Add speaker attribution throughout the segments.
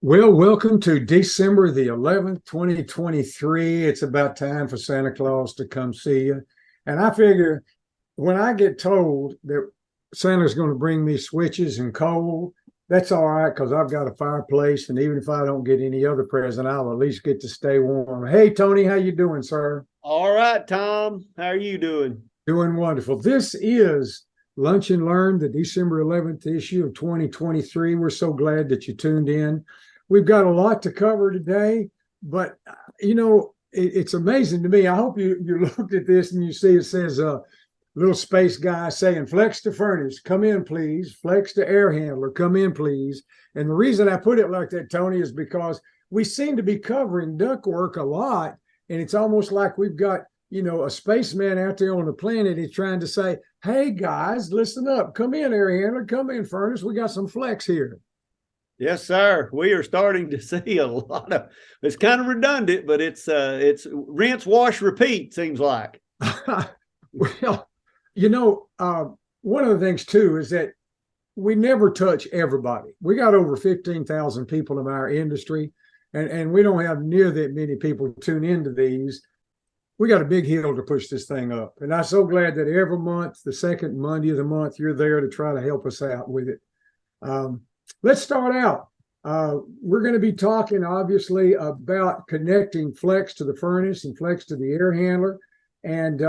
Speaker 1: Well, welcome to December the 11th, 2023. It's about time for Santa Claus to come see you. And I figure when I get told that Santa's going to bring me switches and coal, that's all right because I've got a fireplace. And even if I don't get any other present, I'll at least get to stay warm. Hey, Tony, how you doing, sir?
Speaker 2: All right, Tom. How are you doing?
Speaker 1: Doing wonderful. This is Lunch and Learn, the December 11th issue of 2023. We're so glad that you tuned in. We've got a lot to cover today, but it's amazing to me. I hope you looked at this and you see it says little space guy saying flex to furnace, come in please, flex to air handler, come in please. And the reason I put it like that, Tony, is because we seem to be covering duct work a lot, and it's almost like we've got a spaceman out there on the planet. He's trying to say, hey guys, listen up, come in air handler, come in furnace, we got some flex here.
Speaker 2: Yes, sir. We are starting to see a lot of. It's kind of redundant, but it's rinse, wash, repeat. Seems like.
Speaker 1: Well, one of the things too is that we never touch everybody. We got over 15,000 people in our industry, and we don't have near that many people tune into these. We got a big hill to push this thing up, and I'm so glad that every month, the second Monday of the month, you're there to try to help us out with it. Let's start out. We're going to be talking, obviously, about connecting flex to the furnace and flex to the air handler. And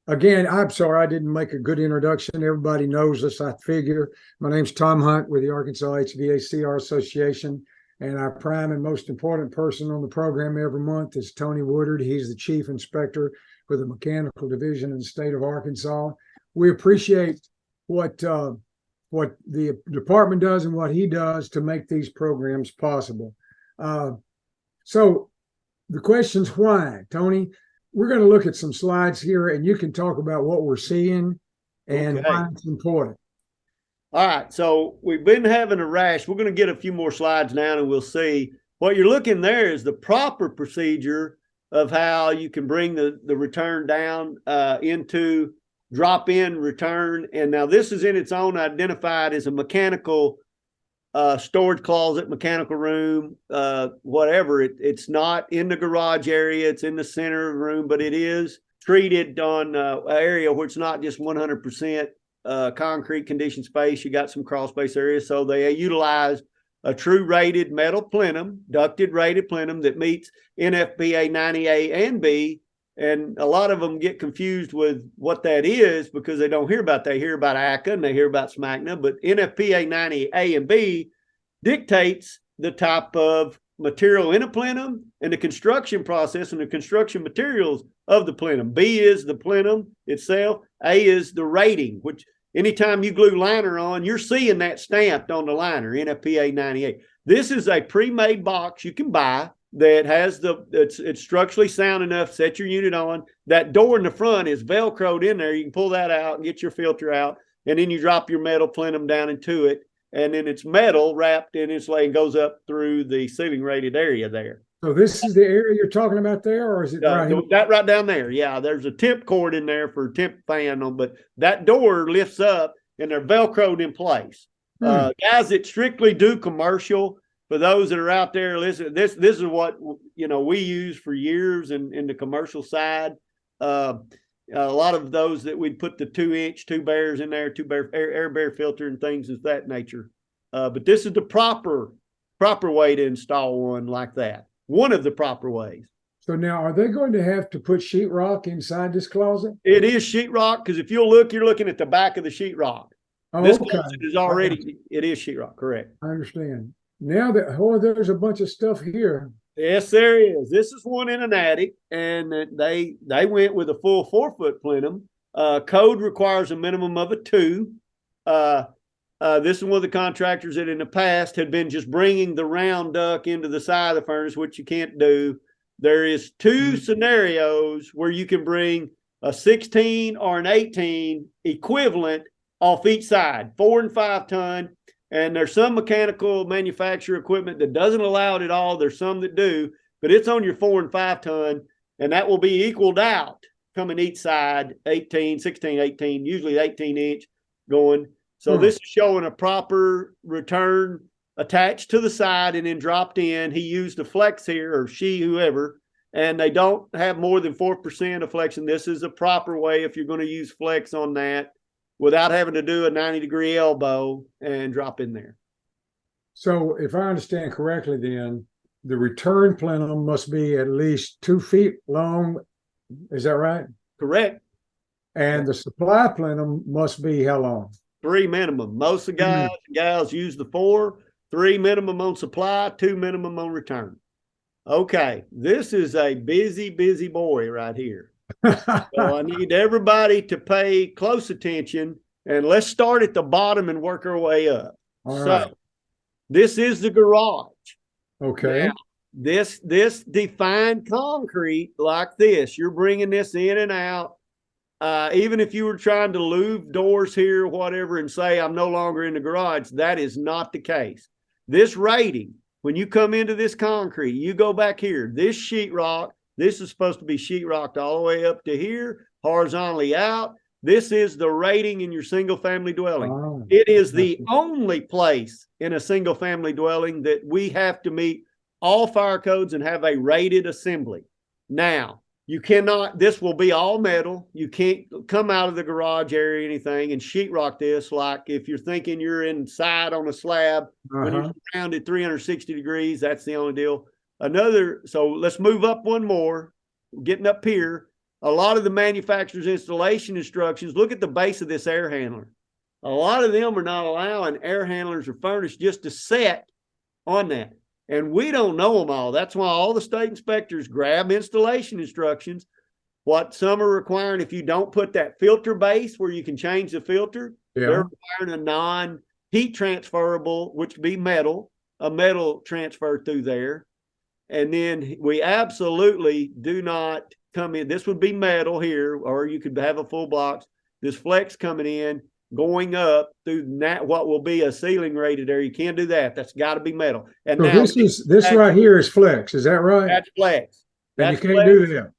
Speaker 1: again, I'm sorry I didn't make a good introduction. Everybody knows us, I figure. My name's Tom Hunt with the Arkansas HVACR Association. And our prime and most important person on the program every month is Tony Woodard. He's the chief inspector for the mechanical division in the state of Arkansas. We appreciate what the department does and what he does to make these programs possible. So the question's why, Tony? We're going to look at some slides here, and you can talk about what we're seeing and why it's important.
Speaker 2: All right, so we've been having a rash. We're going to get a few more slides now, and we'll see. What you're looking there is the proper procedure of how you can bring the return down into drop-in return. And now this is in its own identified as a mechanical storage closet, mechanical room, whatever. It's not in the garage area. It's in the center of the room, but it is treated on an area where it's not just 100% concrete conditioned space. You got some crawl space areas. So they utilize a true rated metal plenum, ducted rated plenum that meets NFPA 90A and B. And a lot of them get confused with what that is because they don't hear about that. They hear about ACA and they hear about SMACNA, but NFPA 90A and B dictates the type of material in a plenum and the construction process and the construction materials of the plenum. B is the plenum itself. A is the rating, which anytime you glue liner on, you're seeing that stamped on the liner, NFPA 98. This is a pre-made box you can buy that has it's structurally sound enough. Set your unit on. That door in the front is Velcroed in there. You can pull that out and get your filter out, and then you drop your metal plenum down into it, and then it's metal wrapped in insulation and goes up through the ceiling rated area there.
Speaker 1: So this is the area you're talking about there, or is it right here?
Speaker 2: That right down there? Yeah, there's a temp cord in there for temp fan on, but that door lifts up and they're Velcroed in place. Guys that strictly do commercial. For those that are out there, listen, this is what we use for years in the commercial side. A lot of those that we'd put the 2-inch 2-bears in there, 2-bear air bear filter and things of that nature. But this is the proper way to install one like that. One of the proper ways.
Speaker 1: So now, are they going to have to put sheetrock inside this closet?
Speaker 2: It is sheetrock because if you'll look, you're looking at the back of the sheetrock.
Speaker 1: Oh,
Speaker 2: this
Speaker 1: okay.
Speaker 2: closet is already, it is sheetrock, correct.
Speaker 1: I understand. Now that, there's a bunch of stuff here.
Speaker 2: Yes, there is. This is one in an attic, and they went with a full 4-foot plenum. Code requires a minimum of a 2. This is one of the contractors that in the past had been just bringing the round duct into the side of the furnace, which you can't do. There is 2 scenarios where you can bring a 16 or an 18 equivalent off each side, 4 and 5 ton. And there's some mechanical manufacturer equipment that doesn't allow it at all. There's some that do, but it's on your 4 and 5 ton, and that will be equaled out coming each side, 18, 16, 18, usually 18 inch going. So this is showing a proper return attached to the side and then dropped in. He used a flex here, or she, whoever, and they don't have more than 4% of flexion. This is a proper way if you're going to use flex on that without having to do a 90-degree elbow and drop in there.
Speaker 1: So if I understand correctly, then the return plenum must be at least 2 feet long. Is that right?
Speaker 2: Correct.
Speaker 1: And the supply plenum must be how long?
Speaker 2: 3 minimum. Most of the guys and gals use the 4, 3 minimum on supply, 2 minimum on return. Okay, this is a busy, busy boy right here. So I need everybody to pay close attention, and let's start at the bottom and work our way up.
Speaker 1: All right.
Speaker 2: This is the garage.
Speaker 1: Okay.
Speaker 2: Now, this defined concrete like this, you're bringing this in and out. Even if you were trying to louvre doors here or whatever and say, I'm no longer in the garage, that is not the case. This rating, when you come into this concrete, you go back here, this sheetrock, this is supposed to be sheetrocked all the way up to here, horizontally out. This is the rating in your single family dwelling.
Speaker 1: Oh,
Speaker 2: it is the only place in a single family dwelling that we have to meet all fire codes and have a rated assembly. Now, you cannot, this will be all metal. You can't come out of the garage area or anything and sheetrock this like if you're thinking you're inside on a slab when you're around at 360 degrees, that's the only deal. So let's move up one more, getting up here. A lot of the manufacturer's installation instructions, look at the base of this air handler. A lot of them are not allowing air handlers or furnace just to set on that. And we don't know them all. That's why all the state inspectors grab installation instructions. What some are requiring, if you don't put that filter base where you can change the filter, they're requiring a non-heat transferable, which would be metal, a metal transfer through there. And then we absolutely do not come in. This would be metal here, or you could have a full box. This flex coming in, going up through what will be a ceiling rated area. You can't do that. That's got to be metal. And
Speaker 1: so
Speaker 2: now
Speaker 1: this right here is flex. Is that right?
Speaker 2: That's flex.
Speaker 1: And you can't do that.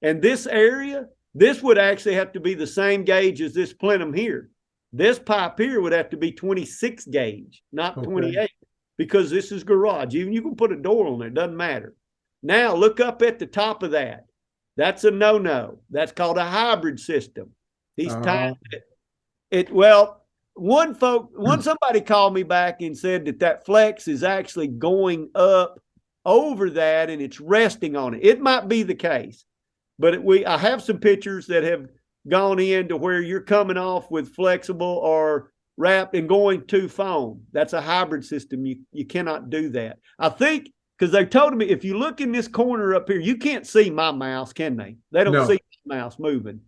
Speaker 2: And this area, this would actually have to be the same gauge as this plenum here. This pipe here would have to be 26 gauge, not 28, because this is garage. Even you can put a door on it, doesn't matter. Now look up at the top of that. That's a no-no. That's called a hybrid system. He's timed it. Well, one somebody called me back and said that flex is actually going up over that and it's resting on it. It might be the case, but I have some pictures that have gone into where you're coming off with flexible or wrapped and going to foam. That's a hybrid system. You cannot do that. I think because they told me if you look in this corner up here, you can't see my mouse, can they? They don't see my mouse moving.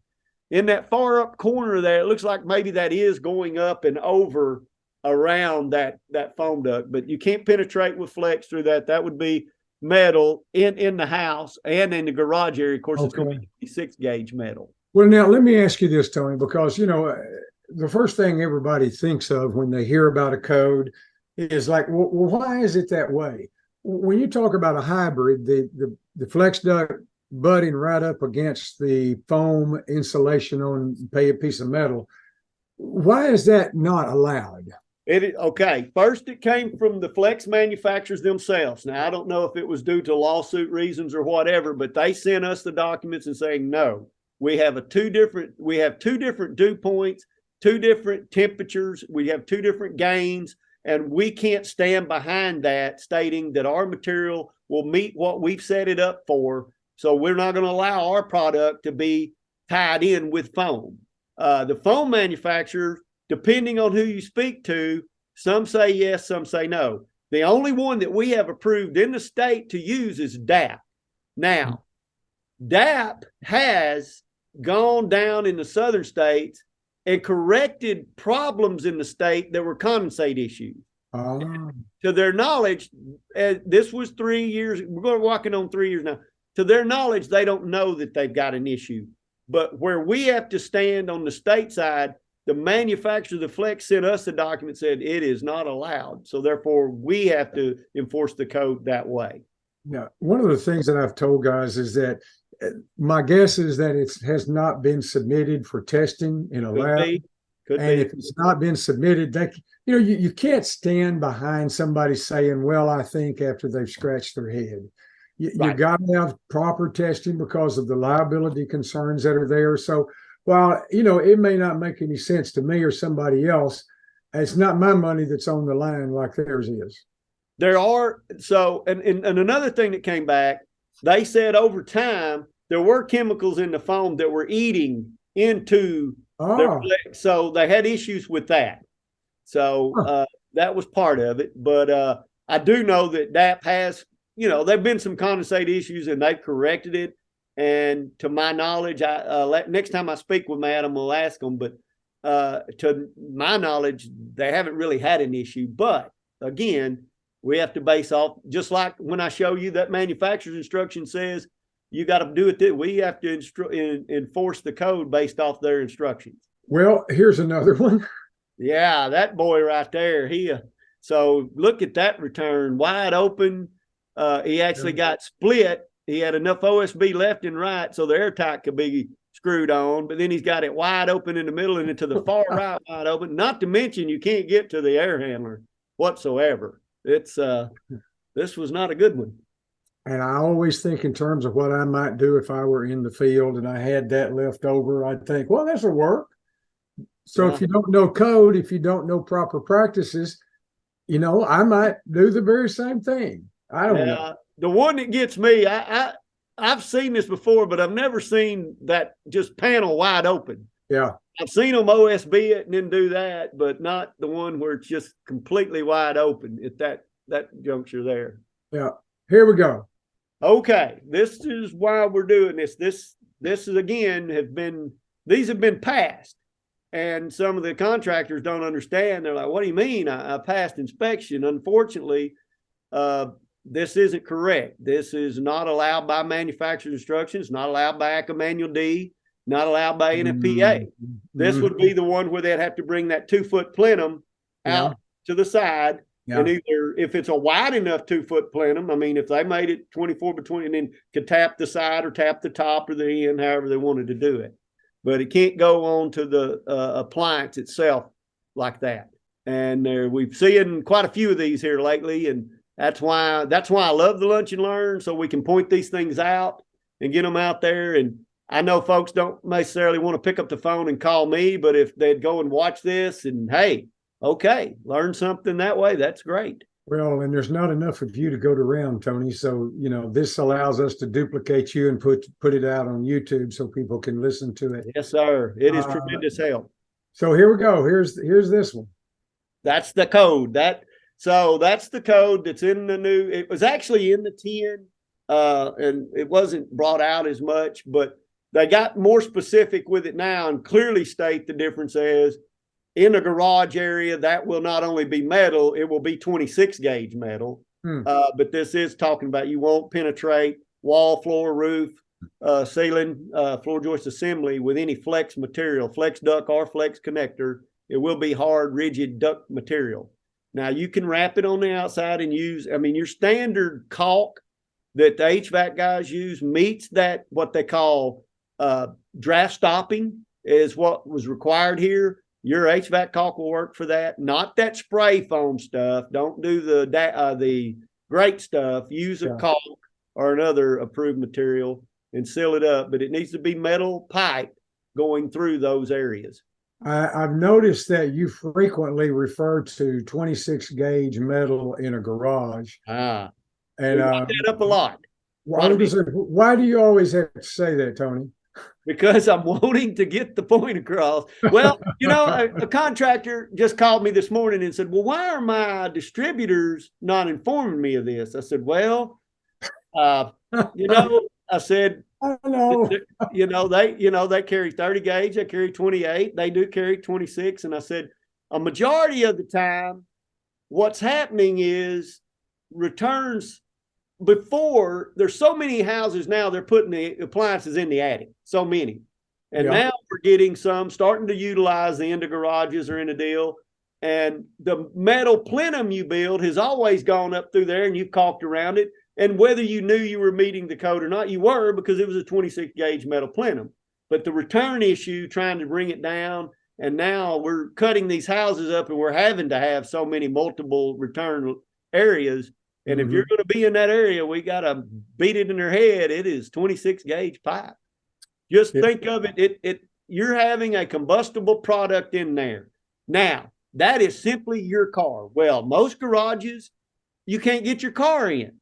Speaker 2: In that far up corner there, it looks like maybe that is going up and over around that foam duct, but you can't penetrate with flex through that. That would be metal in the house and in the garage area. Of course, it's going to be 6 gauge metal.
Speaker 1: Well, now let me ask you this, Tony, because, the first thing everybody thinks of when they hear about a code is like, well, why is it that way? When you talk about a hybrid, the flex duct butting right up against the foam insulation on a piece of metal, why is that not allowed?
Speaker 2: Okay, first it came from the flex manufacturers themselves. Now, I don't know if it was due to lawsuit reasons or whatever, but they sent us the documents and saying, no, we have two different dew points, 2 different temperatures, we have 2 different gains, and we can't stand behind that stating that our material will meet what we've set it up for. So we're not going to allow our product to be tied in with foam. The foam manufacturer, depending on who you speak to, some say yes, some say no. The only one that we have approved in the state to use is DAP. Now, DAP has gone down in the southern states and corrected problems in the state that were condensate issues. To their knowledge, this was 3 years. We're walking on 3 years now. To their knowledge, they don't know that they've got an issue. But where we have to stand on the state side, the manufacturer of the flex sent us a document said it is not allowed. So therefore, we have to enforce the code that way.
Speaker 1: Now, one of the things that I've told guys is that my guess is that it has not been submitted for testing in a lab.
Speaker 2: Could
Speaker 1: And
Speaker 2: be.
Speaker 1: if it's not been submitted, you can't stand behind somebody saying, well, I think after they've scratched their head. You
Speaker 2: Right.
Speaker 1: got to have proper testing because of the liability concerns that are there. So while, it may not make any sense to me or somebody else, it's not my money that's on the line like theirs is.
Speaker 2: There are, so, and another thing that came back, they said over time, there were chemicals in the foam that were eating into their, so they had issues with that. So that was part of it. But I do know that DAP has, there've been some condensate issues and they've corrected it. And to my knowledge, next time I speak with Matt, I'm going to ask them. But to my knowledge, they haven't really had an issue. But again, we have to base off, just like when I show you that manufacturer's instruction says you got to do it, we have to enforce the code based off their instructions.
Speaker 1: Well, here's another one.
Speaker 2: Yeah, that boy right there. So look at that return, wide open. He actually got split. He had enough OSB left and right so the airtight could be screwed on, but then he's got it wide open in the middle and to the far right wide open. Not to mention you can't get to the air handler whatsoever. This was not a good one.
Speaker 1: And I always think in terms of what I might do if I were in the field and I had that left over. I'd think, well, this will work. So if you don't know code, if you don't know proper practices, I might do the very same thing. I don't know.
Speaker 2: The one that gets me, I've seen this before, but I've never seen that just panel wide open.
Speaker 1: Yeah.
Speaker 2: I've seen them OSB it and then do that, but not the one where it's just completely wide open at that juncture there.
Speaker 1: Yeah. Here we go.
Speaker 2: Okay. This is why we're doing this. This is, again, these have been passed. And some of the contractors don't understand. They're like, what do you mean? I passed inspection. Unfortunately, this isn't correct. This is not allowed by manufacturer's instructions, not allowed by ACA Manual D, not allowed by NFPA. This would be the one where they'd have to bring that 2-foot plenum out to the side. Yeah. And either if it's a wide enough 2-foot plenum, I mean, if they made it 24 by 20 and then could tap the side or tap the top or the end, however they wanted to do it. But it can't go on to the appliance itself like that. And we've seen quite a few of these here lately. And that's why I love the Lunch and Learn, so we can point these things out and get them out there. And I know folks don't necessarily want to pick up the phone and call me, but if they'd go and watch this and, hey, okay, learn something that way, that's great.
Speaker 1: Well, and there's not enough of you to go around, Tony. So, this allows us to duplicate you and put it out on YouTube so people can listen to it.
Speaker 2: Yes, sir. It is tremendous help.
Speaker 1: So here we go. Here's this one.
Speaker 2: That's the code. That's the code that's in the new. It was actually in the 10, and it wasn't brought out as much, but they got more specific with it now and clearly state the difference is in a garage area, that will not only be metal, it will be 26 gauge metal. But this is talking about you won't penetrate wall, floor, roof, ceiling, floor joist assembly with any flex material, flex duct or flex connector. It will be hard, rigid duct material. Now you can wrap it on the outside and use, your standard caulk that the HVAC guys use meets that, what they call draft stopping is what was required here. Your HVAC caulk will work for that. Not that spray foam stuff. Don't do the great stuff. Use a caulk or another approved material and seal it up. But it needs to be metal pipe going through those areas.
Speaker 1: I've noticed that you frequently refer to 26 gauge metal in a garage.
Speaker 2: And
Speaker 1: that
Speaker 2: up a lot.
Speaker 1: Why do you always have to say that, Tony?
Speaker 2: Because I'm wanting to get the point across. Well, a contractor just called me this morning and said, well, why are my distributors not informing me of this? I said, well, I said,
Speaker 1: I know.
Speaker 2: They carry 30 gauge, they carry 28, they do carry 26. And I said, a majority of the time, what's happening is returns before. There's so many houses now, they're putting the appliances in the attic, so many. And now we're getting some starting to utilize the end of garages or in a deal. And the metal plenum you build has always gone up through there and you've caulked around it. And whether you knew you were meeting the code or not, you were, because it was a 26 gauge metal plenum. But the return issue, trying to bring it down, and now we're cutting these houses up and we're having to have so many multiple return areas. And if you're going to be in that area, we got to beat it in their head. It is 26 gauge pipe. Just think of it. You're having a combustible product in there. Now, that is simply your car. Well, most garages, you can't get your car in.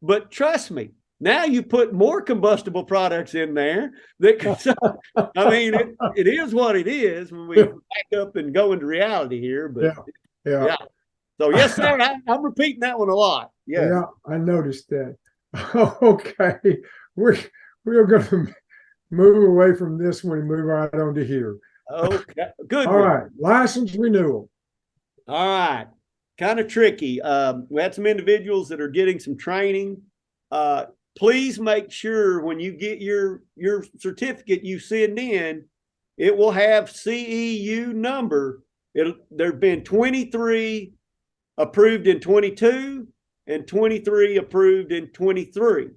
Speaker 2: But trust me, now you put more combustible products in there. I mean, it is what it is when we back up and go into reality here. But yeah. So yes, sir, I'm repeating that one a lot.
Speaker 1: Yeah, I noticed that. Okay, we're going to move away from this one and move right on to here.
Speaker 2: Okay, good.
Speaker 1: All right, license renewal.
Speaker 2: All right, kind of tricky. We had some individuals that are getting some training. Please make sure when you get your certificate you send in, it will have CEU number. There've been 23 approved in 22 and 23 approved in 23.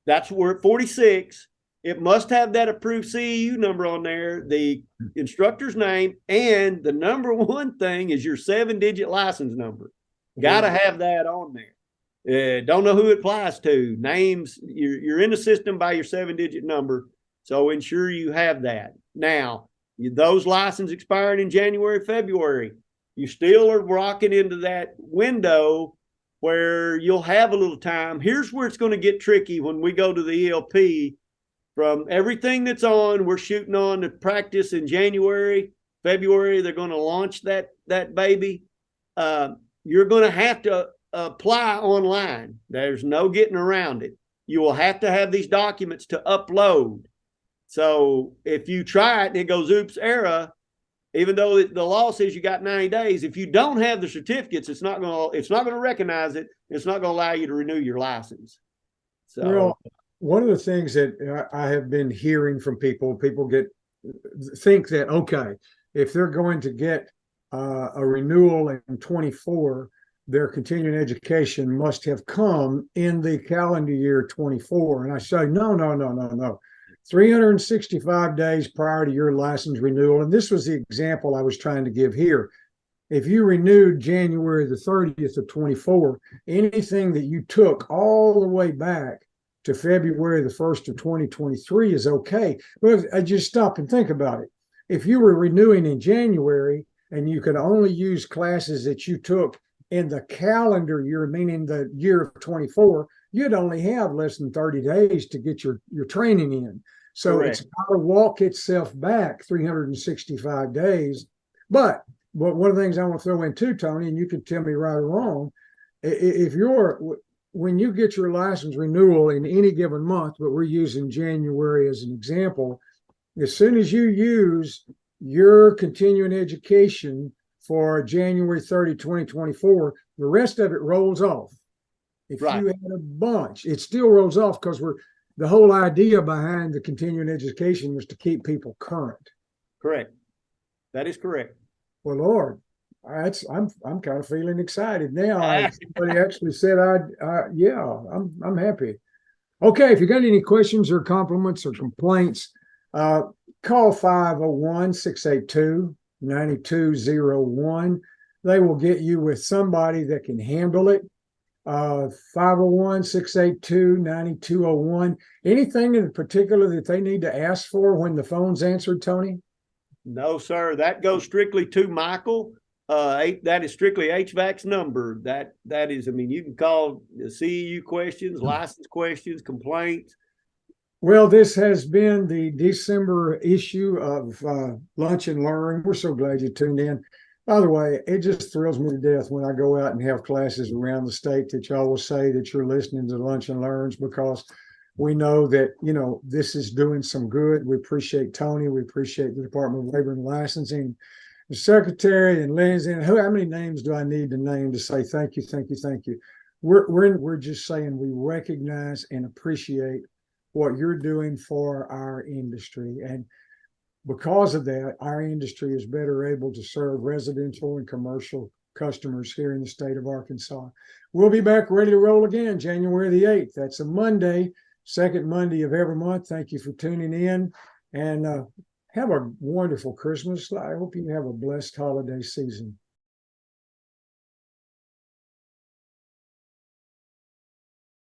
Speaker 2: That's where 46. It must have that approved CEU number on there, the instructor's name, and the number one thing is your 7-digit license number. Got to have that on there. Don't know who it applies to. Names, you're in the system by your 7-digit number, so ensure you have that. Now, those licenses expiring in January, February, you still are rocking into that window where you'll have a little time. Here's where it's going to get tricky when we go to the ELP. From everything that's on, we're shooting on to practice in January, February. They're going to launch that baby. You're going to have to apply online. There's no getting around it. You will have to have these documents to upload. So if you try it and it goes, oops, error, even though the law says you got 90 days, if you don't have the certificates, it's not going to recognize it. It's not going to allow you to renew your license. So.
Speaker 1: Well, one of the things that I have been hearing from people think that, okay, if they're going to get a renewal in 24, their continuing education must have come in the calendar year 24. And I say, no. 365 days prior to your license renewal. And this was the example I was trying to give here. If you renewed January the 30th of 24, anything that you took all the way back to February the 1st of 2023 is okay. But I just stop and think about it. If you were renewing in January and you could only use classes that you took in the calendar year, meaning the year of 24, you'd only have less than 30 days to get your training in. So Correct. It's got to walk itself back 365 days. But one of the things I want to throw in too, Tony, and you can tell me right or wrong, when you get your license renewal in any given month, but we're using January as an example, as soon as you use your continuing education for January 30, 2024, the rest of it rolls off. If you had a bunch, it still rolls off because the whole idea behind the continuing education was to keep people current. Correct.
Speaker 2: That is correct.
Speaker 1: Well, Lord, I'm kind of feeling excited now. Somebody actually said, I'm happy. Okay, if you got any questions or compliments or complaints, call 501-682-9201. They will get you with somebody that can handle it. 501-682-9201. Anything in particular that they need to ask for when the phone's answered, Tony?
Speaker 2: No, sir. That goes strictly to Michael. That is strictly HVAC's number. That is, you can call the CEU questions, license questions, complaints.
Speaker 1: Well, this has been the December issue of Lunch and Learn. We're so glad you tuned in. By the way, it just thrills me to death when I go out and have classes around the state that y'all will say that you're listening to Lunch and Learns, because we know that, this is doing some good. We appreciate Tony. We appreciate the Department of Labor and Licensing, the Secretary, and Lindsay. And how many names do I need to name to say thank you? We're just saying we recognize and appreciate what you're doing for our industry. And because of that, our industry is better able to serve residential and commercial customers here in the state of Arkansas. We'll be back ready to roll again January the 8th. That's a Monday, second Monday of every month. Thank you for tuning in, and have a wonderful Christmas. I hope you have a blessed holiday season.